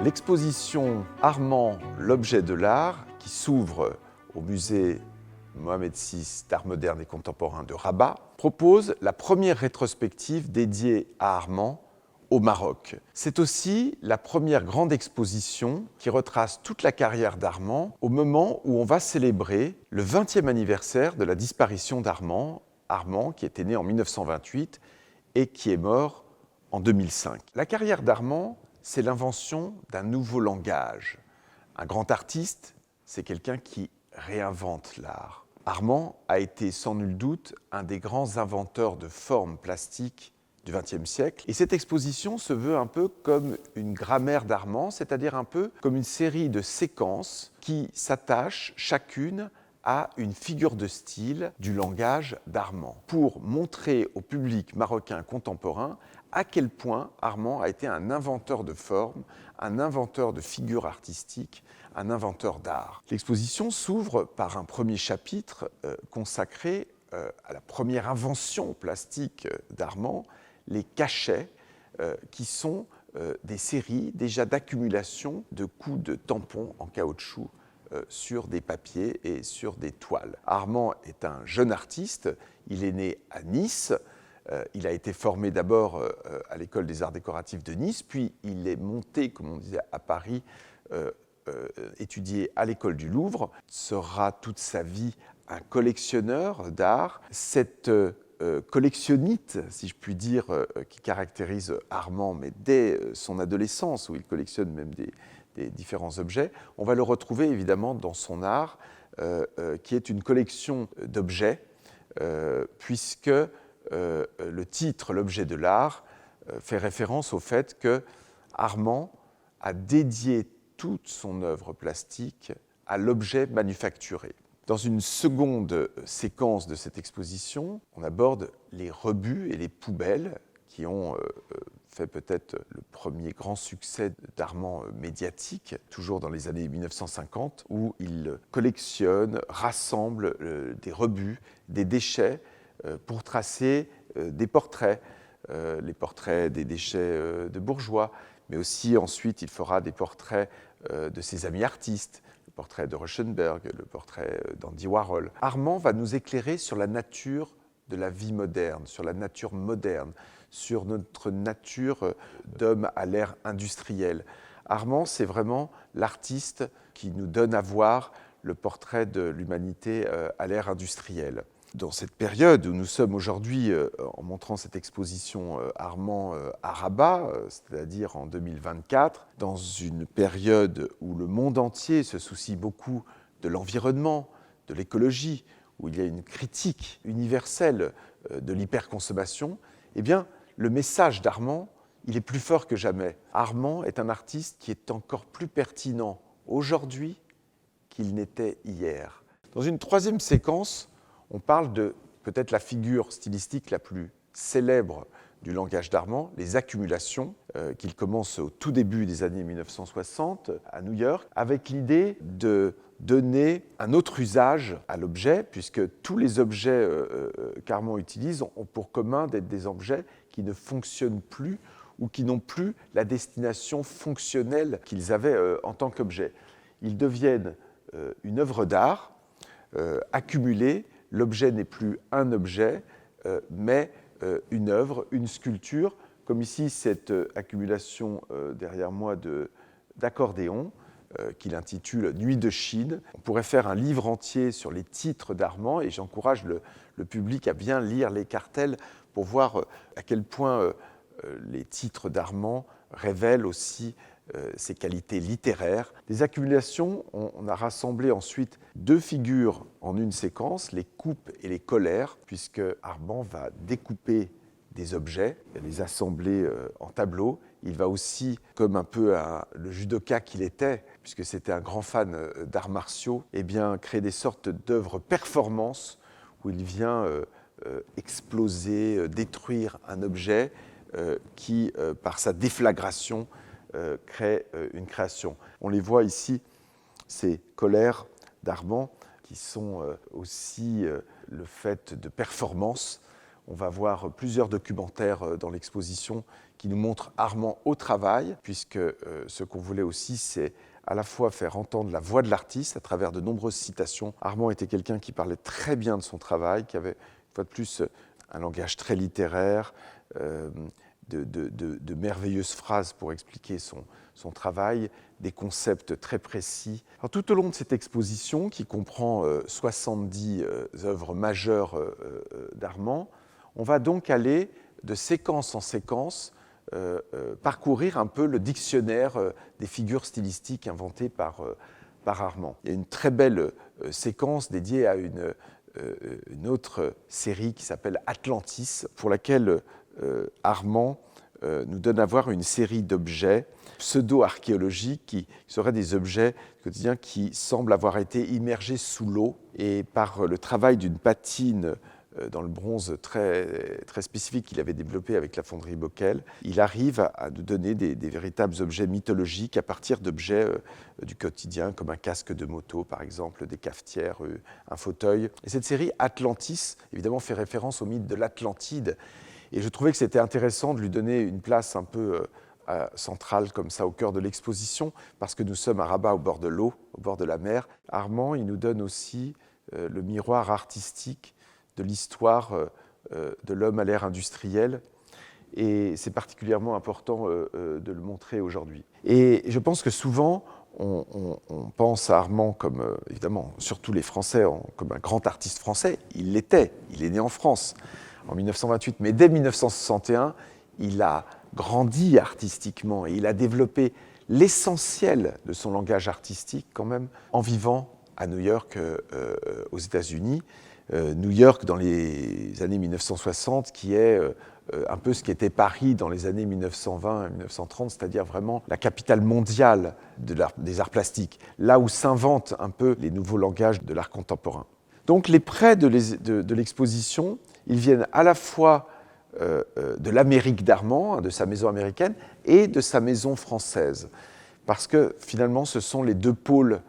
L'exposition Armand, l'objet de l'art, qui s'ouvre au musée Mohamed VI d'art moderne et contemporain de Rabat, propose la première rétrospective dédiée à Armand au Maroc. C'est aussi la première grande exposition qui retrace toute la carrière d'Armand au moment où on va célébrer le 20e anniversaire de la disparition d'Armand, Armand qui était né en 1928 et qui est mort en 2005. La carrière d'Armand, c'est l'invention d'un nouveau langage. Un grand artiste, c'est quelqu'un qui réinvente l'art. Armand a été sans nul doute un des grands inventeurs de formes plastiques du XXe siècle. Et cette exposition se veut un peu comme une grammaire d'Armand, c'est-à-dire un peu comme une série de séquences qui s'attachent chacune à une figure de style du langage d'Armand, pour montrer au public marocain contemporain à quel point Armand a été un inventeur de formes, un inventeur de figures artistiques, un inventeur d'art. L'exposition s'ouvre par un premier chapitre consacré à la première invention plastique d'Armand, les cachets, qui sont des séries déjà d'accumulation de coups de tampons en caoutchouc sur des papiers et sur des toiles. Armand est un jeune artiste, il est né à Nice, il a été formé d'abord à l'école des arts décoratifs de Nice, puis il est monté, comme on disait, à Paris, étudier à l'école du Louvre, sera toute sa vie un collectionneur d'art. Cette collectionnite, si je puis dire, qui caractérise Armand, mais dès son adolescence, où il collectionne même des différents objets, on va le retrouver évidemment dans son art, qui est une collection d'objets, puisque le titre, l'objet de l'art, fait référence au fait que Armand a dédié toute son œuvre plastique à l'objet manufacturé. Dans une seconde séquence de cette exposition, on aborde les rebuts et les poubelles qui ont fait peut-être le premier grand succès d'Armand médiatique, toujours dans les années 1950, où il collectionne, rassemble des rebuts, des déchets pour tracer des portraits, les portraits des déchets de bourgeois, mais aussi ensuite il fera des portraits de ses amis artistes, le portrait de Rauschenberg, le portrait d'Andy Warhol. Armand va nous éclairer sur la nature de la vie moderne, sur la nature moderne, sur notre nature d'homme à l'ère industrielle. Armand, c'est vraiment l'artiste qui nous donne à voir le portrait de l'humanité à l'ère industrielle. Dans cette période où nous sommes aujourd'hui, en montrant cette exposition Armand à Rabat, c'est-à-dire en 2024, dans une période où le monde entier se soucie beaucoup de l'environnement, de l'écologie, où il y a une critique universelle de l'hyperconsommation, eh bien, le message d'Armand, il est plus fort que jamais. Armand est un artiste qui est encore plus pertinent aujourd'hui qu'il n'était hier. Dans une troisième séquence, on parle de peut-être la figure stylistique la plus célèbre du langage d'Armand, les accumulations, qu'il commence au tout début des années 1960 à New York, avec l'idée de donner un autre usage à l'objet, puisque tous les objets qu'Armand utilise ont pour commun d'être des objets qui ne fonctionnent plus ou qui n'ont plus la destination fonctionnelle qu'ils avaient en tant qu'objet. Ils deviennent une œuvre d'art accumulée. L'objet n'est plus un objet, mais une œuvre, une sculpture, comme ici cette accumulation derrière moi d'accordéons, qu'il intitule « Nuit de Chine ». On pourrait faire un livre entier sur les titres d'Armand, et j'encourage le public à bien lire les cartels pour voir à quel point les titres d'Armand révèlent aussi ses qualités littéraires. Des accumulations, on a rassemblé ensuite deux figures en une séquence, les coupes et les colères, puisque Armand va découper des objets, les assembler en tableaux. Il va aussi, comme un peu le judoka qu'il était, puisque c'était un grand fan d'arts martiaux, eh bien, créer des sortes d'œuvres performances où il vient exploser, détruire un objet qui, par sa déflagration, crée une création. On les voit ici, ces colères d'Armand, qui sont aussi le fait de performances On va voir plusieurs documentaires dans l'exposition qui nous montrent Armand au travail, puisque ce qu'on voulait aussi, c'est à la fois faire entendre la voix de l'artiste à travers de nombreuses citations. Armand était quelqu'un qui parlait très bien de son travail, qui avait, une fois de plus, un langage très littéraire, de merveilleuses phrases pour expliquer son travail, des concepts très précis. Alors, tout au long de cette exposition, qui comprend 70 œuvres majeures d'Armand, on va donc aller de séquence en séquence parcourir un peu le dictionnaire des figures stylistiques inventées par Armand. Il y a une très belle séquence dédiée à une autre série qui s'appelle Atlantis, pour laquelle Armand nous donne à voir une série d'objets pseudo-archéologiques qui seraient des objets quotidiens qui semblent avoir été immergés sous l'eau, et par le travail d'une patine dans le bronze très, très spécifique qu'il avait développé avec la fonderie Bockel, il arrive à nous donner des véritables objets mythologiques à partir d'objets du quotidien, comme un casque de moto, par exemple, des cafetières, un fauteuil. Et cette série Atlantis, évidemment, fait référence au mythe de l'Atlantide. Et je trouvais que c'était intéressant de lui donner une place un peu centrale, comme ça, au cœur de l'exposition, parce que nous sommes à Rabat, au bord de l'eau, au bord de la mer. Armand, il nous donne aussi le miroir artistique de l'histoire de l'homme à l'ère industrielle. Et c'est particulièrement important de le montrer aujourd'hui. Et je pense que souvent, on pense à Armand comme, évidemment, surtout les Français, comme un grand artiste français. Il l'était, il est né en France en 1928, mais dès 1961, il a grandi artistiquement et il a développé l'essentiel de son langage artistique quand même en vivant à New York, aux États-Unis. New York dans les années 1960, qui est un peu ce qu'était Paris dans les années 1920 et 1930, c'est-à-dire vraiment la capitale mondiale des arts plastiques, là où s'inventent un peu les nouveaux langages de l'art contemporain. Donc les prêts de l'exposition, ils viennent à la fois de l'Amérique d'Armand, de sa maison américaine, et de sa maison française, parce que finalement ce sont les deux pôles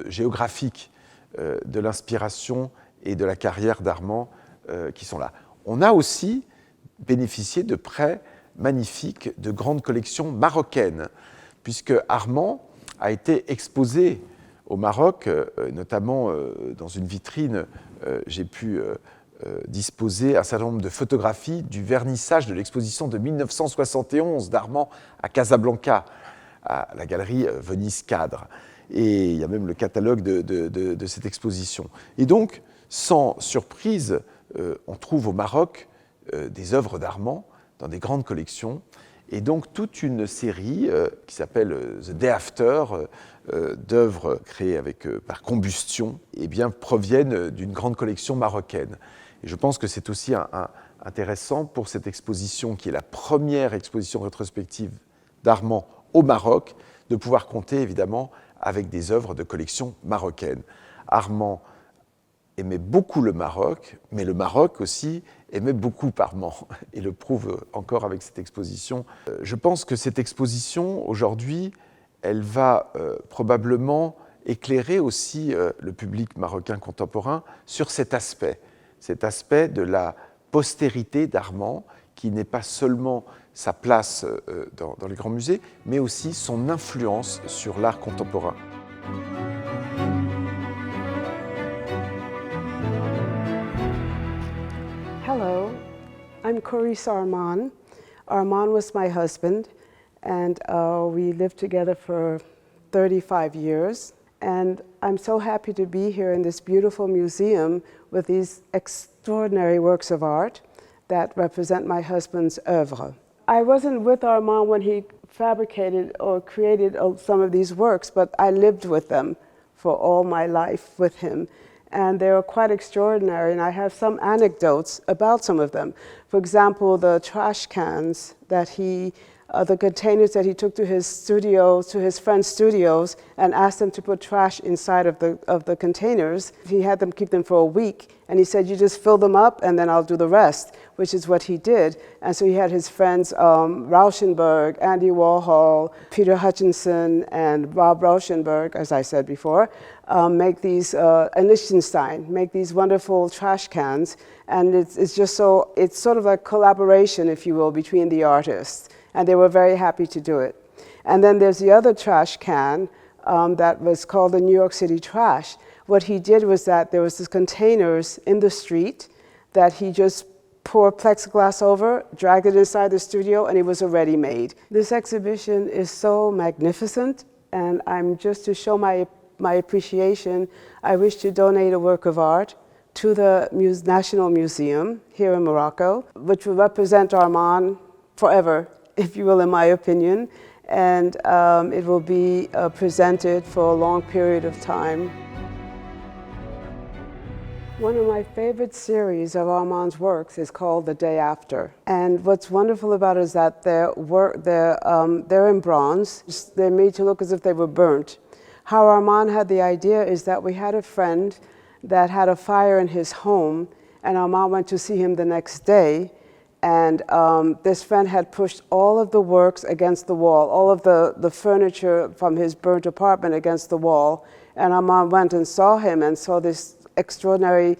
géographiques de l'inspiration et de la carrière d'Armand qui sont là. On a aussi bénéficié de prêts magnifiques de grandes collections marocaines, puisque Armand a été exposé au Maroc, notamment dans une vitrine, j'ai pu disposer un certain nombre de photographies du vernissage de l'exposition de 1971 d'Armand à Casablanca, à la galerie Venise Cadre. Et il y a même le catalogue de cette exposition. Et donc, sans surprise, on trouve au Maroc des œuvres d'Armand dans des grandes collections. Et donc, toute une série qui s'appelle The Day After, d'œuvres créées par combustion, eh bien, proviennent d'une grande collection marocaine. Et je pense que c'est aussi intéressant pour cette exposition, qui est la première exposition rétrospective d'Armand au Maroc, de pouvoir compter évidemment avec des œuvres de collection marocaine. Armand aimait beaucoup le Maroc, mais le Maroc aussi aimait beaucoup Armand, et le prouve encore avec cette exposition. Je pense que cette exposition, aujourd'hui, elle va probablement éclairer aussi le public marocain contemporain sur cet aspect de la postérité d'Armand, qui n'est pas seulement sa place dans les grands musées, mais aussi son influence sur l'art contemporain. Hello, I'm Corice Armand. Armand was my husband, and we lived together for 35 years. And I'm so happy to be here in this beautiful museum with these extraordinary works of art that represent my husband's oeuvre. I wasn't with Armand when he fabricated or created some of these works, but I lived with them for all my life with him. And they were quite extraordinary, and I have some anecdotes about some of them. For example, the trash cans that he the containers that he took to his studio, to his friend's studios, and asked them to put trash inside of the containers. He had them keep them for a week, and he said, you just fill them up and then I'll do the rest, which is what he did. And so he had his friends Rauschenberg, Andy Warhol, Peter Hutchinson, and Bob Rauschenberg, as I said before, make these, and Lichtenstein, make these wonderful trash cans. And it's just so, it's sort of a collaboration, if you will, between the artists. And they were very happy to do it. And then there's the other trash can that was called the New York City Trash. What he did was that there was these containers in the street that he just poured plexiglass over, dragged it inside the studio, and it was already made. This exhibition is so magnificent, and I'm just to show my appreciation, I wish to donate a work of art to the National Museum here in Morocco, which will represent Armand forever, if you will, in my opinion, and it will be presented for a long period of time. One of my favorite series of Armand's works is called The Day After. And what's wonderful about it is that they're in bronze. They're made to look as if they were burnt. How Armand had the idea is that we had a friend that had a fire in his home, and Armand went to see him the next day, and this friend had pushed all of the works against the wall, all of the furniture from his burnt apartment against the wall, and Armand went and saw him and saw this extraordinary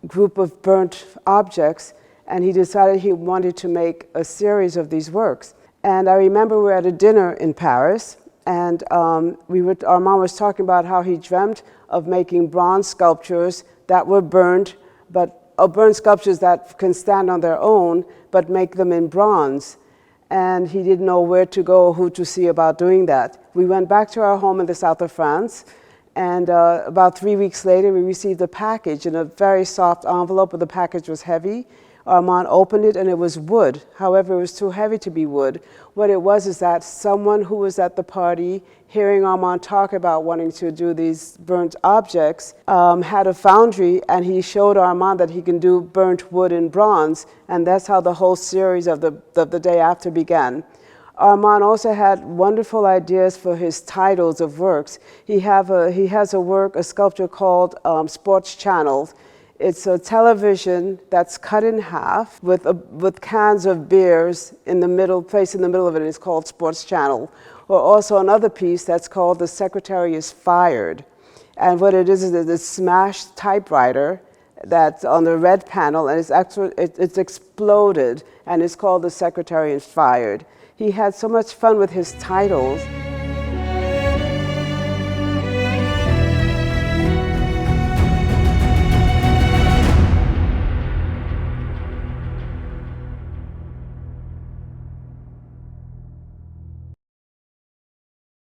group of burnt objects, and he decided he wanted to make a series of these works. And I remember we were at a dinner in Paris, and Armand was talking about how he dreamt of making bronze sculptures that were burnt, burnt sculptures that can stand on their own, but make them in bronze. And he didn't know where to go, who to see about doing that. We went back to our home in the south of France, and about 3 weeks later, we received a package in a very soft envelope, but the package was heavy. Armand opened it, and it was wood. However, it was too heavy to be wood. What it was is that someone who was at the party, hearing Armand talk about wanting to do these burnt objects, had a foundry, and he showed Armand that he can do burnt wood in bronze, and that's how the whole series of the Day After began. Armand also had wonderful ideas for his titles of works. He has a sculpture called Sports Channel. It's a television that's cut in half with cans of beers in the middle, placed in the middle of it, and it's called Sports Channel. Or also another piece that's called The Secretary is Fired. And what it is a smashed typewriter that's on the red panel, and it's exploded, and it's called The Secretary is Fired. He had so much fun with his titles.